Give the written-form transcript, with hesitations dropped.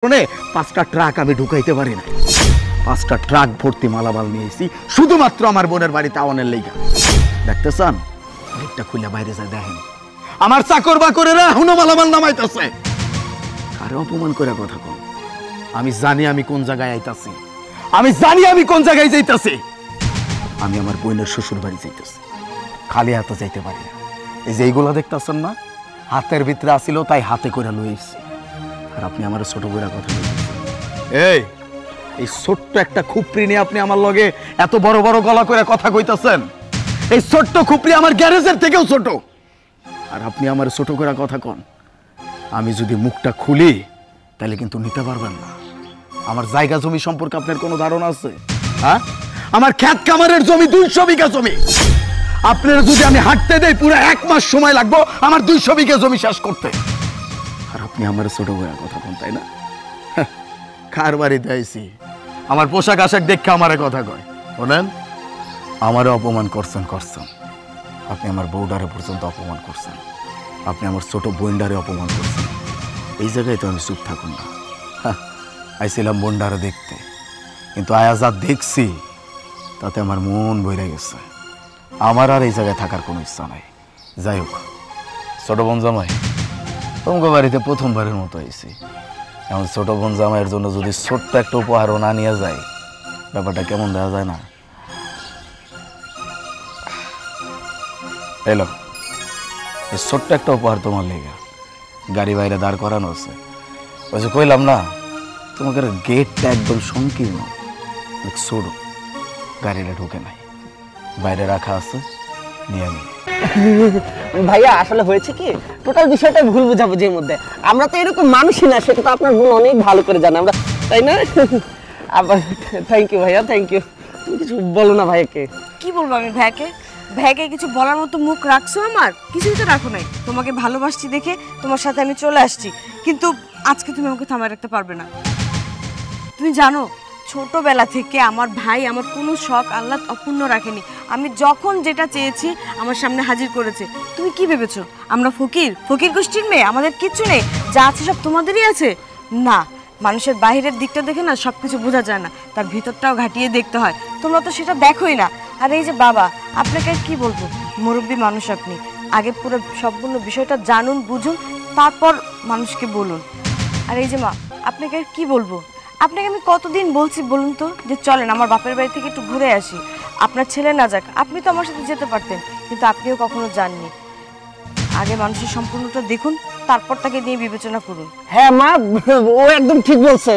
পাঁচটা ট্রাক আমি ঢুকাইতে পারি না। পাঁচটা ট্রাক ভর্তি মালামাল নিয়েছি শুধুমাত্র আমার বোনের বাড়িতে আওয়ানের লেগা। দেখতে চান? গেটটা খুলে বাইরে যায় দেখেন, আমার চাকর বাকরেরা এখনো মালামাল নামাইতেছে। আরে অপমান করে কথা কম। আমি জানি আমি কোন জায়গায় আইতাছি, আমি জানি আমি কোন জায়গায় যাইতাছি। আমি আমার বোনের শ্বশুর বাড়ি যাইতেছি, খালি হাতে যাইতে পারি না। এই যে এইগুলা দেখতেছেন না, হাতের ভিতরে আসিল তাই হাতে করে লইছি। আর আপনি আমার ছোট করে কথা বলতেছেন। এই ছোট্ট একটা খুপড়ি নিয়ে আপনি আমার লগে এত বড় বড় গলা করে কথা কইতাছেন। এই ছোট্ট খুপড়ি আমার গ্যারেজের থেকেও ছোট, আর আপনি আমার ছোট করে কথা কন। আমি যদি মুখটা খুলি তাহলে কিন্তু নিতে পারবেন না। আমার জায়গা জমি সম্পর্কে আপনার কোনো ধারণা আছে? হ্যাঁ, আমার ক্ষেত কামারের জমি 200 বিঘা জমি। আপনারা যদি আমি হাঁটতে দেই পুরো 1 মাস সময় লাগবে আমার 200 বিঘা জমি শেষ করতে। আর আপনি আমার ছোট করে কথা কন, তাই না? কার বাড়িতে আইছি, আমার পোশাক আশাক দেখে আমারে কথা কয়। বলেন, আমারে অপমান করছেন। আপনি আমার বউডারে পর্যন্ত অপমান করছেন, আপনি আমার ছোট বোনডারে অপমান করছেন। এই জায়গায় তো আমি চুপ থাকুন না। আইছিলাম বোনডারে দেখতে, কিন্তু আয়াজা দেখছি তাতে আমার মন বইরে গেছে। আমার আর এই জায়গায় থাকার কোনো ইচ্ছা নাই। যাই হোক, ছোট বোন জামাই তোমাকে বাড়িতে প্রথমবারের মতো আইছি। এখন ছোট বোন জামাইয়ের জন্য যদি ছোট্ট একটা উপহারও না নিয়ে যায়, ব্যাপারটা কেমন দেওয়া যায় না? এলো, এই ছোট্ট একটা উপহার তোমার লেগে। গাড়ি বাইরে দাঁড় করানো আছে। ওই যে কইলাম না, তোমাকে গেটটা একদম সংকীর্ণ, ছোট, গাড়িটা ঢুকে নাই, বাইরে রাখা আছে, নিয়ে নি। ভাইয়া আসলে হয়েছে কি, টোটাল বিষয়টা ভুল বোঝাবুঝির মধ্যে। আমরা তো এরকম মানুষই না, সেটা তো আপনার বোন অনেক ভালো করে জানে আমরা, তাই না? আবার থ্যাংক ইউ ভাইয়া, থ্যাংক ইউ। তুমি কিছু বলো না ভাইয়াকে। কি বলবো আমি ভাইয়াকে? ভাইয়াকে কিছু বলার মতো মুখ রাখছো? আমার কিছুই তো রাখো নাই। তোমাকে ভালোবাসছি দেখে তোমার সাথে আমি চলে আসছি, কিন্তু আজকে তুমি আমাকে থামায় রাখতে পারবে না। তুমি জানো, ছোটবেলা থেকে আমার ভাই আমার কোনো শখ আল্লাহ অপূর্ণ রাখেনি। আমি যখন যেটা চেয়েছি আমার সামনে হাজির করেছে। তুমি কি ভেবেছো আমরা ফকির গোষ্ঠীর মেয়ে? আমাদের কিচ্ছু নেই, যা আছে সব তোমাদেরই আছে। না, মানুষের বাইরের দিকটা দেখে না সব কিছু বোঝা যায় না, তার ভিতরটাও ঘাটিয়ে দেখতে হয়। তোমরা তো সেটা দেখোই না। আর এই যে বাবা, আপনাকে কি বলবো, মুরব্বী মানুষ আপনি, আগে পুরো সম্পূর্ণ বিষয়টা জানুন, বুঝুন, তারপর মানুষকে বলুন। আর এই যে মা, আপনাকে আর কি বলবো, আপনাকে আমি কতদিন বলছি বলুন তো, যে চলেন আমার বাপের বাড়ি থেকে একটু ঘুরে আসি, আপনার ছেলে না যাক, আপনি তো আমার সাথে যেতে পারতেন, কিন্তু আপনিও কখনো যাননি। আগে মানুষের সম্পূর্ণটা দেখুন, তারপর তাকে নিয়ে বিবেচনা করুন। হ্যাঁ মা, ও একদম ঠিক বলছে।